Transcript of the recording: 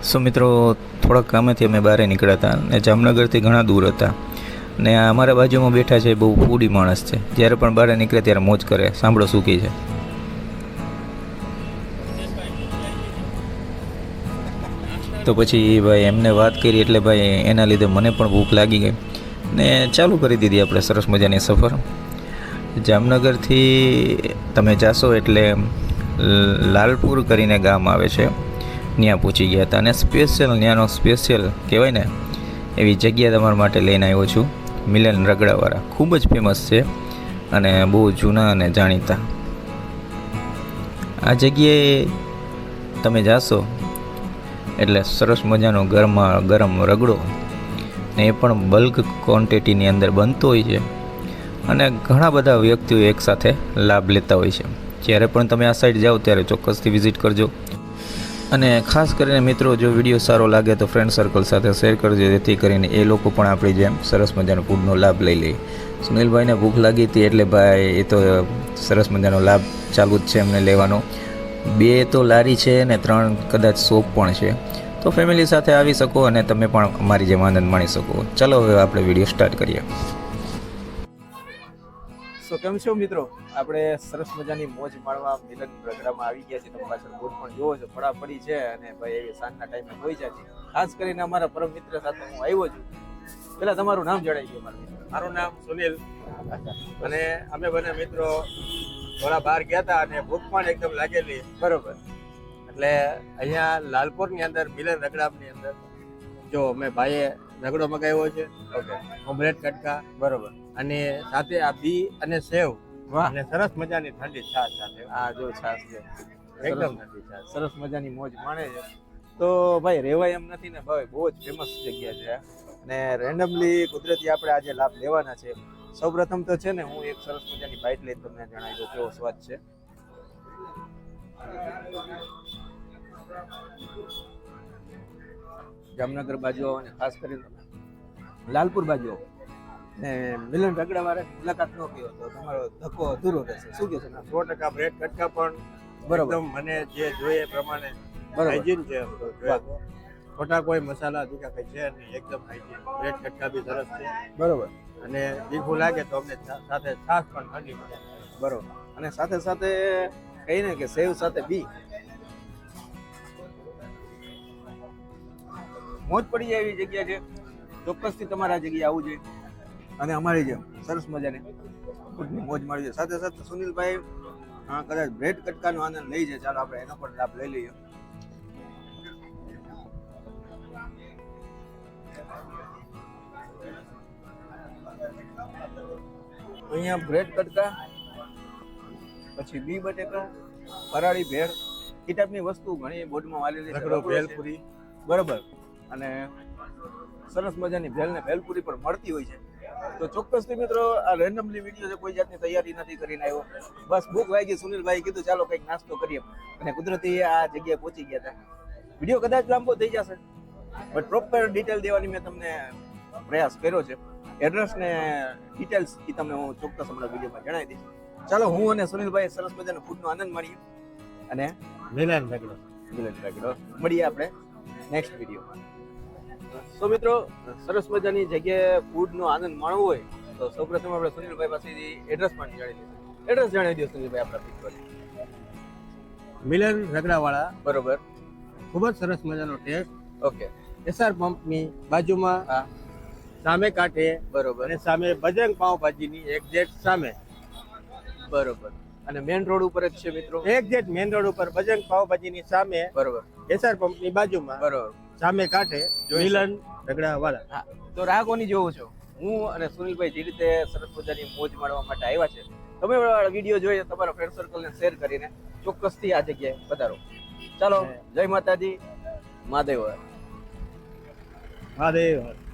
સો મિત્રો, થોડાક કામેથી અમે બહાર નીકળ્યા હતા ને જામનગરથી ઘણા દૂર હતા ને અમારા બાજુમાં બેઠા છે બહુ ફૂડી માણસ છે. જ્યારે પણ બહાર નીકળે ત્યારે મોજ કરે. સાંભળો શું કહે છે. તો પછી ભાઈ એમને વાત કરી એટલે ભાઈ એના લીધે મને પણ ભૂખ લાગી ગઈ ને ચાલુ કરી દીધી આપણે સરસ મજાની સફર. જામનગરથી તમે જાશો એટલે લાલપુર કરીને ગામ આવે છે, ત્યાં પહોંચી ગયા હતા અને ત્યાંનો સ્પેશિયલ કહેવાય ને એવી જગ્યા તમારા માટે લઈને આવ્યો છું. મિલન રગડાવાળા ખૂબ જ ફેમસ છે અને બહુ જૂના અને જાણીતા. આ જગ્યાએ તમે જાશો એટલે સરસ મજાનો ગરમ રગડો ને એ પણ બલ્ક ક્વોન્ટિટીની અંદર બનતો હોય છે અને ઘણા બધા વ્યક્તિઓ એકસાથે લાભ લેતા હોય છે. જ્યારે પણ તમે આ સાઈડ જાઓ ત્યારે ચોક્કસથી વિઝિટ કરજો. અને ખાસ કરીને મિત્રો, જો વિડીયો સારો લાગે તો ફ્રેન્ડ સર્કલ સાથે શેર કરજો, જેથી કરીને એ લોકો પણ આપણી જેમ સરસ મજાનો ફૂડનો લાભ લઈ લે. સુનિલભાઈને ભૂખ લાગી હતી એટલે ભાઈ એ તો સરસ મજાનો લાભ ચાલુ જ છે એમને લેવાનો. 2 તો લારી છે ને 3 કદાચ શોપ પણ છે, તો ફેમિલી સાથે આવી શકો અને તમે પણ અમારી જેમ આનંદ માણી શકો. ચાલો હવે આપણે વિડીયો સ્ટાર્ટ કરીએ. સો કેમ છો મિત્રો, આપણે સરસ મજાની મોજ માણવા મિલન રગડામાં આવી ગયા છીએ. તમે પાછળ બોર્ડ પણ જોવો છો, ફળા પડી છે અને ભાઈ એવી સાંજના ટાઈમે હોય છે. ખાસ કરીને અમારા પરમ મિત્ર સાથે હું આવ્યો છું. પેલા તમારું નામ જણાવી દો. મારા મિત્ર, મારું નામ સુનિલ અને અમે બંને મિત્રો થોડા બહાર ગયા હતા અને ભૂખ પણ એકદમ લાગેલી. બરોબર. એટલે અહીંયા લાલપુરની અંદર મિલન રગડાની અંદર જો મેં ભાઈએ રગડો મગાવ્યો છે. ઓકે. ઓમલેટ કટકા બરોબર. અને સાથે આ બી અને સેવ વાહ, અને સરસ મજાની ઠંડી છાશ સાથે. આ જો છાસ છે, એકદમ ઠંડી છાશ. સરસ મજાની મોજ માણે છે. તો ભાઈ રેવાય એમ નથી ને ભાઈ, બહુ જ ફેમસ જગ્યા છે અને રેન્ડમલી કુદરતી આપણે આજે લાભ લેવાના છે. સૌપ્રથમ તો છે ને હું એક સરસ મજાની બાઈટ લઈને તમને જણાવી દઉં કેવો સ્વાદ છે. જામનગર બાજુ આવો ને ખાસ કરીને લાલપુર બાજુ આવો ને મિલન રગડાવાળા મુલાકાત ન કર્યો તો તમારો ધક્કો અધૂરો રહેશે. શું કહે છે? 100% બ્રેડ કટકા પણ બરોબર. એકદમ મને જે જોઈએ એ પ્રમાણે બરોબર. હાઇજીન છે. ખોટા કોઈ મસાલા તીખા કઈ છે નહીં, એકદમ હાઇજીન. બ્રેડ કટકા બી સરસ છે બરોબર. અને તીખું લાગે તો અમને સાથે છાશ પણ ઠંડી મળે. બરોબર. અને સાથે સાથે કહીએ ને કે સેવ સાથે બી મોજ પડી જાય એવી જગ્યા છે. ચોક્કસથી તમારે આ જગ્યાએ આવવું જોઈએ અને અમારી જેમ સરસ મજાની ફૂડની મોજ માણવી જોઈએ. સાથે સાથે સુનિલભાઈ કદાચ બ્રેડ કટકાનો આનંદ લઈ જાય. ચાલો આપણે એનો પણ લાભ લઈ લઈએ. અહીંયા બ્રેડ કટકા, પછી બી બટેકા, ફરાળી ભેળ, એ ટાઈપની વસ્તુ ઘણી બોર્ડમાં વાલેલી છે. રગડો ભેલપુરી. બરોબર. અને સરસ મજાની ભેળ ને ભેલપુરી પણ મળતી હોય છે. તો ચોક્કસથી મિત્રો, આ રેન્ડમલી વિડીયો છે, કોઈ જાતની તૈયારી નથી કરીને આવ્યો. બસ ભૂખ લાગી, સુનિલભાઈ કીધું ચાલો કંઈક નાસ્તો કરીએ અને કુદરતી આ જગ્યાએ પહોંચી ગયા હતા. વિડીયો કદાચ લાંબો થઈ જશે બટ પ્રોપર ડિટેલ દેવાની મેં તમને પ્રયાસ કર્યો છે. એડ્રેસ ને ડિટેલ્સ એ તમને હું ચોક્કસ હમણાં વિડીયોમાં જણાવી દઈશ. ચાલો હું અને સુનિલભાઈ સરસ મજાનો ફૂડનો આનંદ માણીએ અને મિલન રગડો મળીએ આપણે નેક્સ્ટ વિડીયોમાં. તો મિત્રો, સરસ મજાની જગ્યાએ ફૂડનો આનંદ માણવો હોય તો સૌપ્રથમ આપણે સુનિલભાઈ પાસેથી એડ્રેસ પણ જાણી લઈશું. એડ્રેસ જણાવી દો સુનિલભાઈ આપણા મિત્રો. મિલન રગડાવાળા. બરોબર. ખૂબ જ સરસ મજાનો ટેસ્ટ. ઓકે. એસઆર પંપની બાજુમાં સામે કાંઠે. બરોબર. અને સામે બજરંગ પાવભાજીની એક્ઝેક્ટ સામે. બરોબર. અને મેઇન રોડ ઉપર જ છે મિત્રો. એક્ઝેક્ટ મેઇન રોડ ઉપર બજરંગ પાવભાજીની સામે. બરોબર. એસઆર પંપની બાજુમાં. બરોબર. સામે કાંઠે જોઈ મિલન રગડાવાળા. હા, તો રાહ કોની જોવો છો? હું અને સુનિલભાઈ જે રીતે સરસ મજાની મોજ માણવા માટે આવ્યા છે, તમે વિડીયો જોઈએ તમારા ફ્રેન્ડ સર્કલને શેર કરીને ચોક્કસથી આ જગ્યાએ પધારો. ચાલો, જય માતાજી, મહાદેવ. મહાદેવ.